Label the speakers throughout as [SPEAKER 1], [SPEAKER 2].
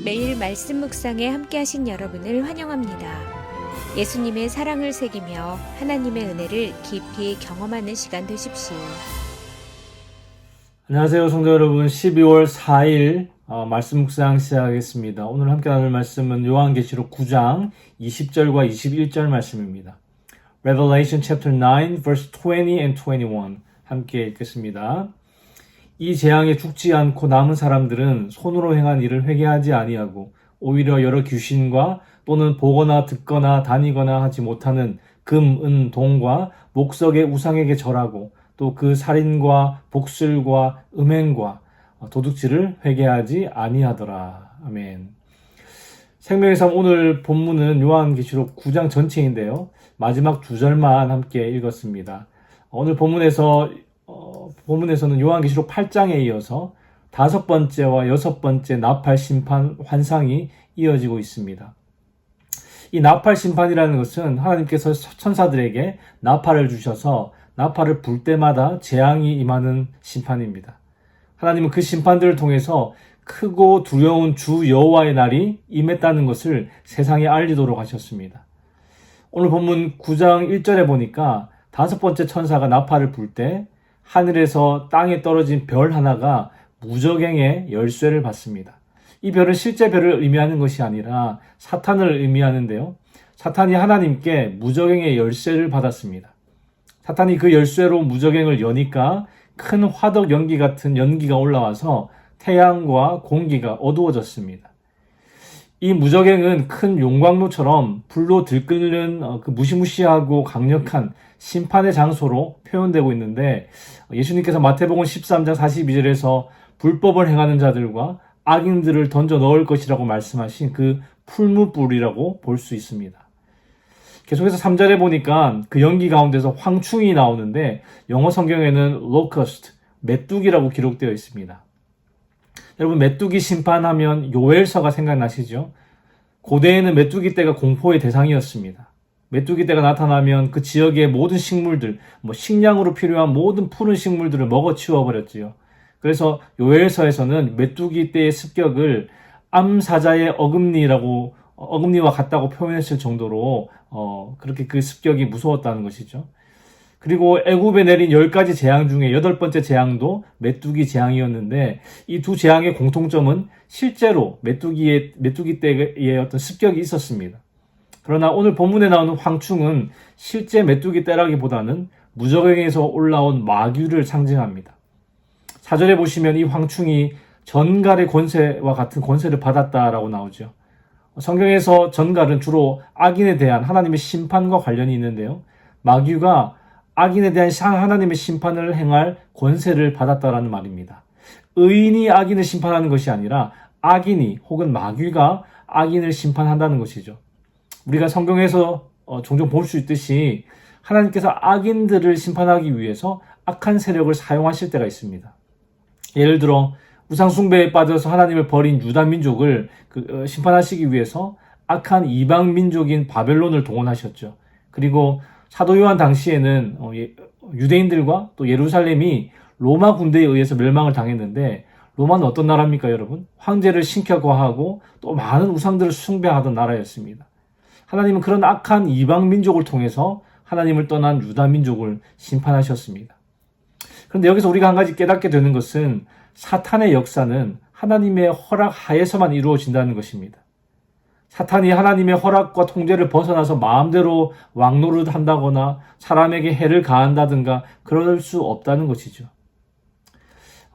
[SPEAKER 1] 매일 말씀 묵상에 함께 하신 여러분을 환영합니다. 예수님의 사랑을 새기며 하나님의 은혜를 깊이 경험하는 시간 되십시오.
[SPEAKER 2] 안녕하세요, 성도 여러분. 12월 4일 말씀 묵상 시작하겠습니다. 오늘 함께 나눌 말씀은 요한계시록 9장 20절과 21절 말씀입니다. Revelation chapter 9 verse 20 and 21 함께 읽겠습니다. 이 재앙에 죽지 않고 남은 사람들은 손으로 행한 일을 회개하지 아니하고 오히려 여러 귀신과 또는 보거나 듣거나 다니거나 하지 못하는 금, 은, 동과 목석의 우상에게 절하고 또 그 살인과 복술과 음행과 도둑질을 회개하지 아니하더라. 아멘. 생명의 삶 오늘 본문은 요한계시록 9장 전체인데요. 마지막 두 절만 함께 읽었습니다. 오늘 본문에서는 요한계시록 8장에 이어서 다섯 번째와 여섯 번째 나팔 심판 환상이 이어지고 있습니다. 이 나팔 심판이라는 것은 하나님께서 천사들에게 나팔을 주셔서 나팔을 불 때마다 재앙이 임하는 심판입니다. 하나님은 그 심판들을 통해서 크고 두려운 주 여호와의 날이 임했다는 것을 세상에 알리도록 하셨습니다. 오늘 본문 9장 1절에 보니까 다섯 번째 천사가 나팔을 불 때 하늘에서 땅에 떨어진 별 하나가 무저갱의 열쇠를 받습니다. 이 별은 실제 별을 의미하는 것이 아니라 사탄을 의미하는데요. 사탄이 하나님께 무저갱의 열쇠를 받았습니다. 사탄이 그 열쇠로 무저갱을 여니까 큰 화덕 연기 같은 연기가 올라와서 태양과 공기가 어두워졌습니다. 이 무저갱은 큰 용광로처럼 불로 들끓는 그 무시무시하고 강력한 심판의 장소로 표현되고 있는데 예수님께서 마태복음 13장 42절에서 불법을 행하는 자들과 악인들을 던져 넣을 것이라고 말씀하신 그 풀무불이라고 볼 수 있습니다. 계속해서 3절에 보니까 그 연기 가운데서 황충이 나오는데 영어 성경에는 locust, 메뚜기라고 기록되어 있습니다. 여러분 메뚜기 심판하면 요엘서가 생각나시죠? 고대에는 메뚜기 떼가 공포의 대상이었습니다. 메뚜기 떼가 나타나면 그 지역의 모든 식물들, 식량으로 필요한 모든 푸른 식물들을 먹어치워 버렸지요. 그래서 요엘서에서는 메뚜기 떼의 습격을 암사자의 어금니와 같다고 표현했을 정도로 그렇게 그 습격이 무서웠다는 것이죠. 그리고 애굽에 내린 10가지 재앙 중에 8번째 재앙도 메뚜기 재앙이었는데 이 두 재앙의 공통점은 실제로 메뚜기 떼의 어떤 습격이 있었습니다. 그러나 오늘 본문에 나오는 황충은 실제 메뚜기 떼라기보다는 무저갱에서 올라온 마귀를 상징합니다. 4절에 보시면 이 황충이 전갈의 권세와 같은 권세를 받았다라고 나오죠. 성경에서 전갈은 주로 악인에 대한 하나님의 심판과 관련이 있는데요. 마귀가 악인에 대한 하나님의 심판을 행할 권세를 받았다라는 말입니다. 의인이 악인을 심판하는 것이 아니라 악인이 혹은 마귀가 악인을 심판한다는 것이죠. 우리가 성경에서 종종 볼 수 있듯이 하나님께서 악인들을 심판하기 위해서 악한 세력을 사용하실 때가 있습니다. 예를 들어 우상숭배에 빠져서 하나님을 버린 유다 민족을 심판하시기 위해서 악한 이방 민족인 바벨론을 동원하셨죠. 그리고 사도 요한 당시에는 유대인들과 또 예루살렘이 로마 군대에 의해서 멸망을 당했는데 로마는 어떤 나라입니까, 여러분? 황제를 신격화하고 또 많은 우상들을 숭배하던 나라였습니다. 하나님은 그런 악한 이방 민족을 통해서 하나님을 떠난 유다 민족을 심판하셨습니다. 그런데 여기서 우리가 한 가지 깨닫게 되는 것은 사탄의 역사는 하나님의 허락 하에서만 이루어진다는 것입니다. 사탄이 하나님의 허락과 통제를 벗어나서 마음대로 왕노릇 한다거나 사람에게 해를 가한다든가 그럴 수 없다는 것이죠.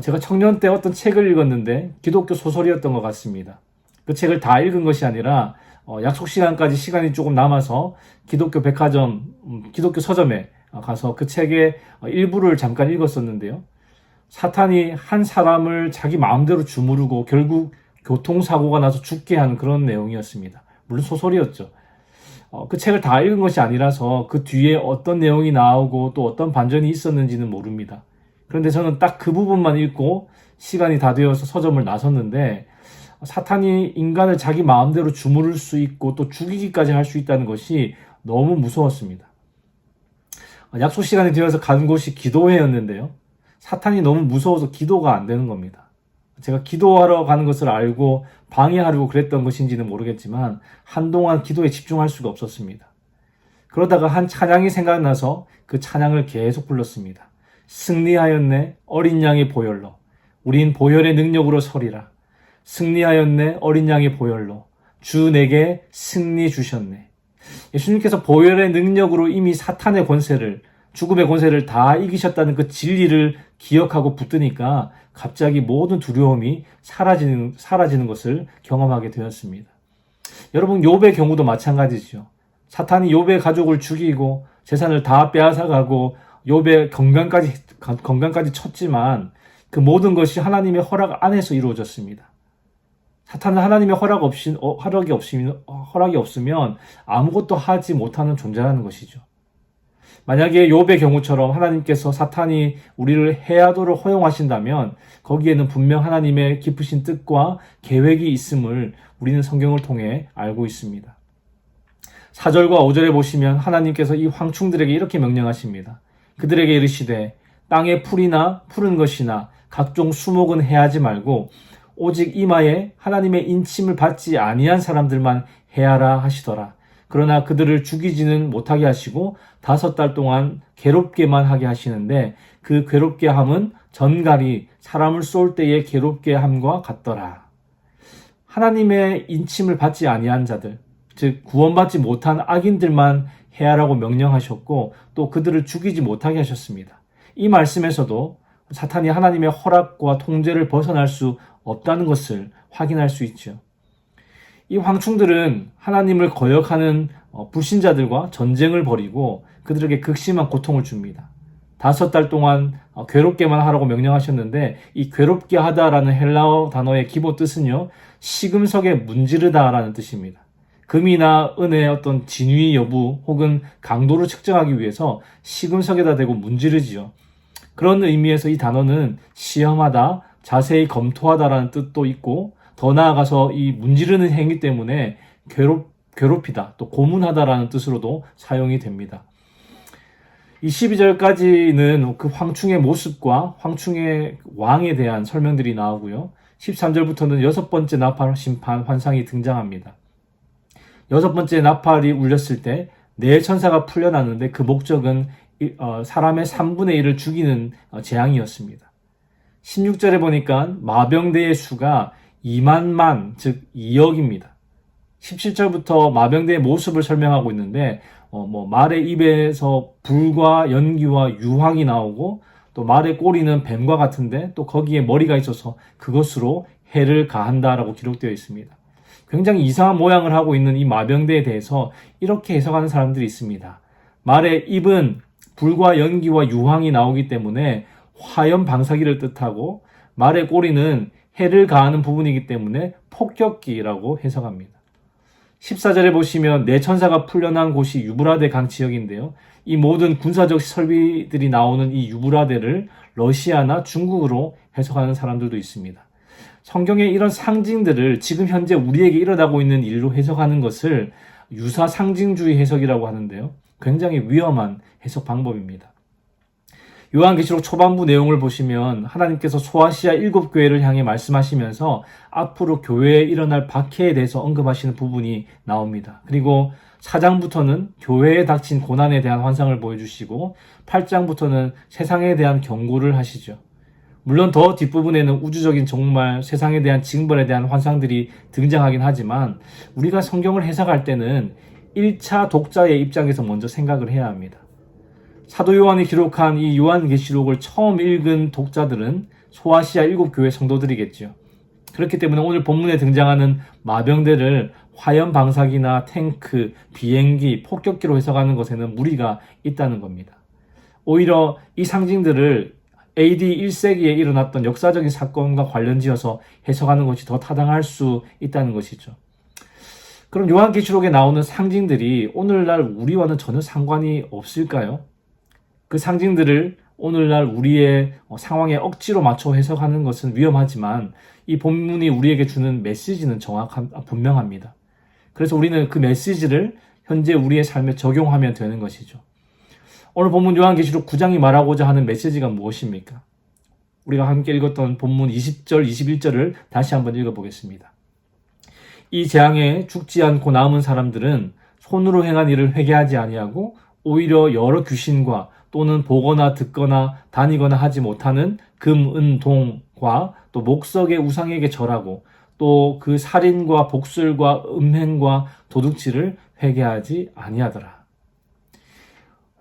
[SPEAKER 2] 제가 청년 때 어떤 책을 읽었는데 기독교 소설이었던 것 같습니다. 그 책을 다 읽은 것이 아니라 약속 시간까지 시간이 조금 남아서 기독교 백화점, 기독교 서점에 가서 그 책의 일부를 잠깐 읽었었는데요. 사탄이 한 사람을 자기 마음대로 주무르고 결국 교통사고가 나서 죽게 하는 그런 내용이었습니다. 물론 소설이었죠. 그 책을 다 읽은 것이 아니라서 그 뒤에 어떤 내용이 나오고 또 어떤 반전이 있었는지는 모릅니다. 그런데 저는 딱 그 부분만 읽고 시간이 다 되어서 서점을 나섰는데 사탄이 인간을 자기 마음대로 주무를 수 있고 또 죽이기까지 할 수 있다는 것이 너무 무서웠습니다. 약속 시간이 되어서 간 곳이 기도회였는데요. 사탄이 너무 무서워서 기도가 안 되는 겁니다. 제가 기도하러 가는 것을 알고 방해하려고 그랬던 것인지는 모르겠지만 한동안 기도에 집중할 수가 없었습니다. 그러다가 한 찬양이 생각나서 그 찬양을 계속 불렀습니다. 승리하였네 어린 양의 보혈로 우린 보혈의 능력으로 서리라. 승리하였네 어린 양의 보혈로 주 내게 승리 주셨네. 예수님께서 보혈의 능력으로 이미 사탄의 권세를 죽음의 권세를 다 이기셨다는 그 진리를 기억하고 붙드니까 갑자기 모든 두려움이 사라지는 것을 경험하게 되었습니다. 여러분 욥의 경우도 마찬가지죠. 사탄이 욥의 가족을 죽이고 재산을 다 빼앗아가고 욥의 건강까지 쳤지만 그 모든 것이 하나님의 허락 안에서 이루어졌습니다. 사탄은 하나님의 허락이 없으면 아무것도 하지 못하는 존재라는 것이죠. 만약에 욥의 경우처럼 하나님께서 사탄이 우리를 해하도록 허용하신다면 거기에는 분명 하나님의 깊으신 뜻과 계획이 있음을 우리는 성경을 통해 알고 있습니다. 4절과 5절에 보시면 하나님께서 이 황충들에게 이렇게 명령하십니다. 그들에게 이르시되 땅의 풀이나 푸른 것이나 각종 수목은 해하지 말고 오직 이마에 하나님의 인침을 받지 아니한 사람들만 해하라 하시더라. 그러나 그들을 죽이지는 못하게 하시고 5달 동안 괴롭게만 하게 하시는데 그 괴롭게 함은 전갈이 사람을 쏠 때의 괴롭게 함과 같더라. 하나님의 인침을 받지 아니한 자들, 즉 구원받지 못한 악인들만 해하라고 명령하셨고 또 그들을 죽이지 못하게 하셨습니다. 이 말씀에서도 사탄이 하나님의 허락과 통제를 벗어날 수 없다는 것을 확인할 수 있죠. 이 황충들은 하나님을 거역하는 불신자들과 전쟁을 벌이고 그들에게 극심한 고통을 줍니다. 5달 동안 괴롭게만 하라고 명령하셨는데 이 괴롭게 하다라는 헬라어 단어의 기본 뜻은요, 시금석에 문지르다라는 뜻입니다. 금이나 은의 어떤 진위 여부 혹은 강도를 측정하기 위해서 시금석에다 대고 문지르지요. 그런 의미에서 이 단어는 시험하다, 자세히 검토하다라는 뜻도 있고 더 나아가서 이 문지르는 행위 때문에 괴롭히다, 또 고문하다라는 뜻으로도 사용이 됩니다. 이 12절까지는 그 황충의 모습과 황충의 왕에 대한 설명들이 나오고요. 13절부터는 6번째 나팔 심판 환상이 등장합니다. 6번째 나팔이 울렸을 때 네 천사가 풀려났는데 그 목적은 사람의 3분의 1을 죽이는 재앙이었습니다. 16절에 보니까 마병대의 수가 2만만, 즉 2억입니다. 17절부터 마병대의 모습을 설명하고 있는데 말의 입에서 불과 연기와 유황이 나오고 또 말의 꼬리는 뱀과 같은데 또 거기에 머리가 있어서 그것으로 해를 가한다라고 기록되어 있습니다. 굉장히 이상한 모양을 하고 있는 이 마병대에 대해서 이렇게 해석하는 사람들이 있습니다. 말의 입은 불과 연기와 유황이 나오기 때문에 화염 방사기를 뜻하고 말의 꼬리는 해를 가하는 부분이기 때문에 폭격기라고 해석합니다. 14절에 보시면 네 천사가 풀려난 곳이 유브라데 강 지역인데요. 이 모든 군사적 설비들이 나오는 이 유브라데를 러시아나 중국으로 해석하는 사람들도 있습니다. 성경의 이런 상징들을 지금 현재 우리에게 일어나고 있는 일로 해석하는 것을 유사 상징주의 해석이라고 하는데요. 굉장히 위험한 해석 방법입니다. 요한계시록 초반부 내용을 보시면 하나님께서 소아시아 7교회를 향해 말씀하시면서 앞으로 교회에 일어날 박해에 대해서 언급하시는 부분이 나옵니다. 그리고 4장부터는 교회에 닥친 고난에 대한 환상을 보여주시고 8장부터는 세상에 대한 경고를 하시죠. 물론 더 뒷부분에는 우주적인 정말 세상에 대한 징벌에 대한 환상들이 등장하긴 하지만 우리가 성경을 해석할 때는 1차 독자의 입장에서 먼저 생각을 해야 합니다. 사도 요한이 기록한 이 요한계시록을 처음 읽은 독자들은 소아시아 7교회 성도들이겠죠. 그렇기 때문에 오늘 본문에 등장하는 마병대를 화염 방사기나 탱크, 비행기, 폭격기로 해석하는 것에는 무리가 있다는 겁니다. 오히려 이 상징들을 AD 1세기에 일어났던 역사적인 사건과 관련지어서 해석하는 것이 더 타당할 수 있다는 것이죠. 그럼 요한계시록에 나오는 상징들이 오늘날 우리와는 전혀 상관이 없을까요? 그 상징들을 오늘날 우리의 상황에 억지로 맞춰 해석하는 것은 위험하지만 이 본문이 우리에게 주는 메시지는 분명합니다. 그래서 우리는 그 메시지를 현재 우리의 삶에 적용하면 되는 것이죠. 오늘 본문 요한계시록 9장이 말하고자 하는 메시지가 무엇입니까? 우리가 함께 읽었던 본문 20절, 21절을 다시 한번 읽어보겠습니다. 이 재앙에 죽지 않고 남은 사람들은 손으로 행한 일을 회개하지 아니하고 오히려 여러 귀신과 또는 보거나 듣거나 다니거나 하지 못하는 금, 은, 동과 또 목석의 우상에게 절하고 또 그 살인과 복술과 음행과 도둑질을 회개하지 아니하더라.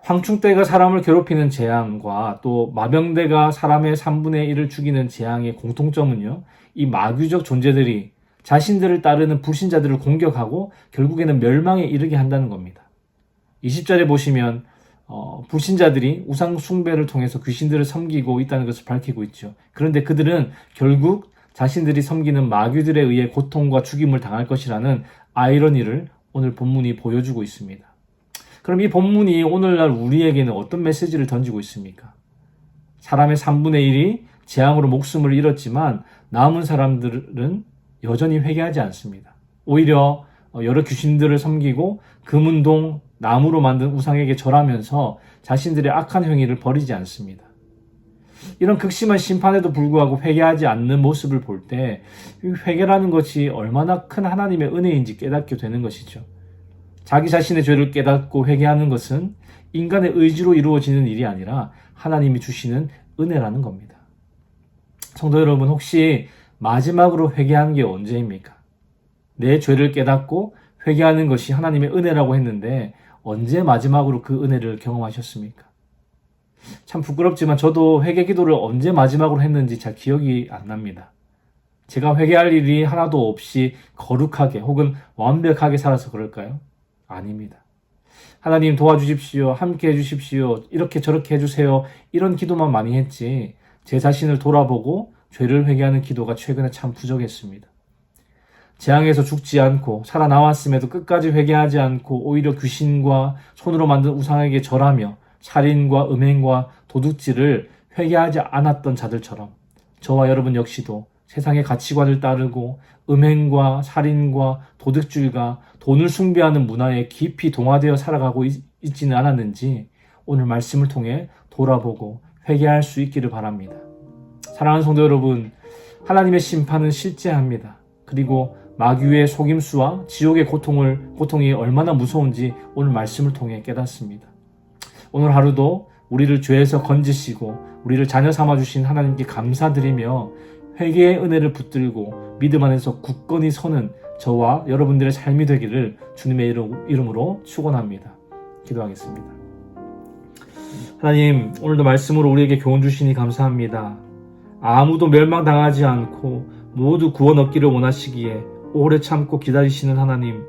[SPEAKER 2] 황충대가 사람을 괴롭히는 재앙과 또 마병대가 사람의 3분의 1을 죽이는 재앙의 공통점은요, 이 마귀적 존재들이 자신들을 따르는 불신자들을 공격하고 결국에는 멸망에 이르게 한다는 겁니다. 20절에 보시면 불신자들이 우상 숭배를 통해서 귀신들을 섬기고 있다는 것을 밝히고 있죠. 그런데 그들은 결국 자신들이 섬기는 마귀들에 의해 고통과 죽임을 당할 것이라는 아이러니를 오늘 본문이 보여주고 있습니다. 그럼 이 본문이 오늘날 우리에게는 어떤 메시지를 던지고 있습니까? 사람의 3분의 1이 재앙으로 목숨을 잃었지만 남은 사람들은 여전히 회개하지 않습니다. 오히려 여러 귀신들을 섬기고 금은동, 나무로 만든 우상에게 절하면서 자신들의 악한 행위를 버리지 않습니다. 이런 극심한 심판에도 불구하고 회개하지 않는 모습을 볼 때 회개라는 것이 얼마나 큰 하나님의 은혜인지 깨닫게 되는 것이죠. 자기 자신의 죄를 깨닫고 회개하는 것은 인간의 의지로 이루어지는 일이 아니라 하나님이 주시는 은혜라는 겁니다. 성도 여러분, 혹시 마지막으로 회개한 게 언제입니까? 내 죄를 깨닫고 회개하는 것이 하나님의 은혜라고 했는데 언제 마지막으로 그 은혜를 경험하셨습니까? 참 부끄럽지만 저도 회개 기도를 언제 마지막으로 했는지 잘 기억이 안 납니다. 제가 회개할 일이 하나도 없이 거룩하게 혹은 완벽하게 살아서 그럴까요? 아닙니다. 하나님 도와주십시오. 함께 해주십시오. 이렇게 저렇게 해주세요. 이런 기도만 많이 했지 제 자신을 돌아보고 죄를 회개하는 기도가 최근에 참 부족했습니다. 재앙에서 죽지 않고 살아나왔음에도 끝까지 회개하지 않고 오히려 귀신과 손으로 만든 우상에게 절하며 살인과 음행과 도둑질을 회개하지 않았던 자들처럼 저와 여러분 역시도 세상의 가치관을 따르고 음행과 살인과 도둑질과 돈을 숭배하는 문화에 깊이 동화되어 살아가고 있지는 않았는지 오늘 말씀을 통해 돌아보고 회개할 수 있기를 바랍니다. 사랑하는 성도 여러분, 하나님의 심판은 실제합니다. 그리고 마귀의 속임수와 지옥의 고통이 얼마나 무서운지 오늘 말씀을 통해 깨닫습니다. 오늘 하루도 우리를 죄에서 건지시고 우리를 자녀 삼아주신 하나님께 감사드리며 회개의 은혜를 붙들고 믿음 안에서 굳건히 서는 저와 여러분들의 삶이 되기를 주님의 이름으로 축원합니다. 기도하겠습니다. 하나님, 오늘도 말씀으로 우리에게 교훈 주시니 감사합니다. 아무도 멸망당하지 않고 모두 구원 얻기를 원하시기에 오래 참고 기다리시는 하나님,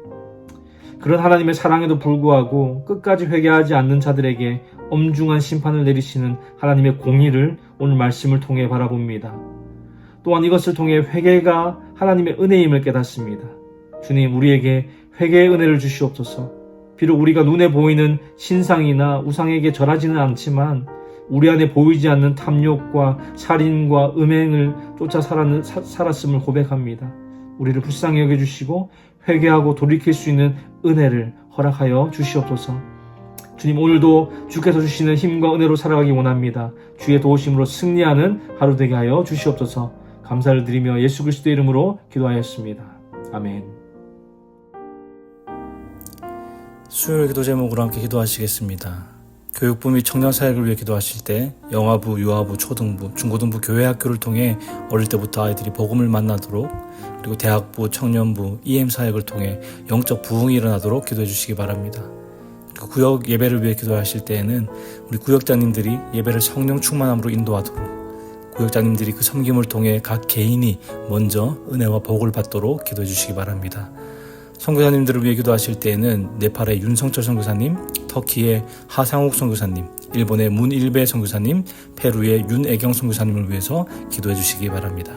[SPEAKER 2] 그런 하나님의 사랑에도 불구하고 끝까지 회개하지 않는 자들에게 엄중한 심판을 내리시는 하나님의 공의를 오늘 말씀을 통해 바라봅니다. 또한 이것을 통해 회개가 하나님의 은혜임을 깨닫습니다. 주님, 우리에게 회개의 은혜를 주시옵소서. 비록 우리가 눈에 보이는 신상이나 우상에게 절하지는 않지만 우리 안에 보이지 않는 탐욕과 살인과 음행을 쫓아 살았음을 고백합니다. 우리를 불쌍히 여겨주시고 회개하고 돌이킬 수 있는 은혜를 허락하여 주시옵소서. 주님, 오늘도 주께서 주시는 힘과 은혜로 살아가기 원합니다. 주의 도우심으로 승리하는 하루 되게 하여 주시옵소서. 감사를 드리며 예수 그리스도의 이름으로 기도하였습니다. 아멘.
[SPEAKER 3] 수요일 기도 제목으로 함께 기도하시겠습니다. 교육부 및 청년사역을 위해 기도하실 때 영아부, 유아부, 초등부, 중고등부 교회학교를 통해 어릴 때부터 아이들이 복음을 만나도록, 그리고 대학부, 청년부, EM 사역을 통해 영적 부흥이 일어나도록 기도해 주시기 바랍니다. 구역 예배를 위해 기도하실 때에는 우리 구역장님들이 예배를 성령 충만함으로 인도하도록, 구역장님들이 그 섬김을 통해 각 개인이 먼저 은혜와 복을 받도록 기도해 주시기 바랍니다. 선교사님들을 위해 기도하실 때에는 네팔의 윤성철 선교사님, 터키의 하상욱 선교사님, 일본의 문일배 선교사님, 페루의 윤애경 선교사님을 위해서 기도해 주시기 바랍니다.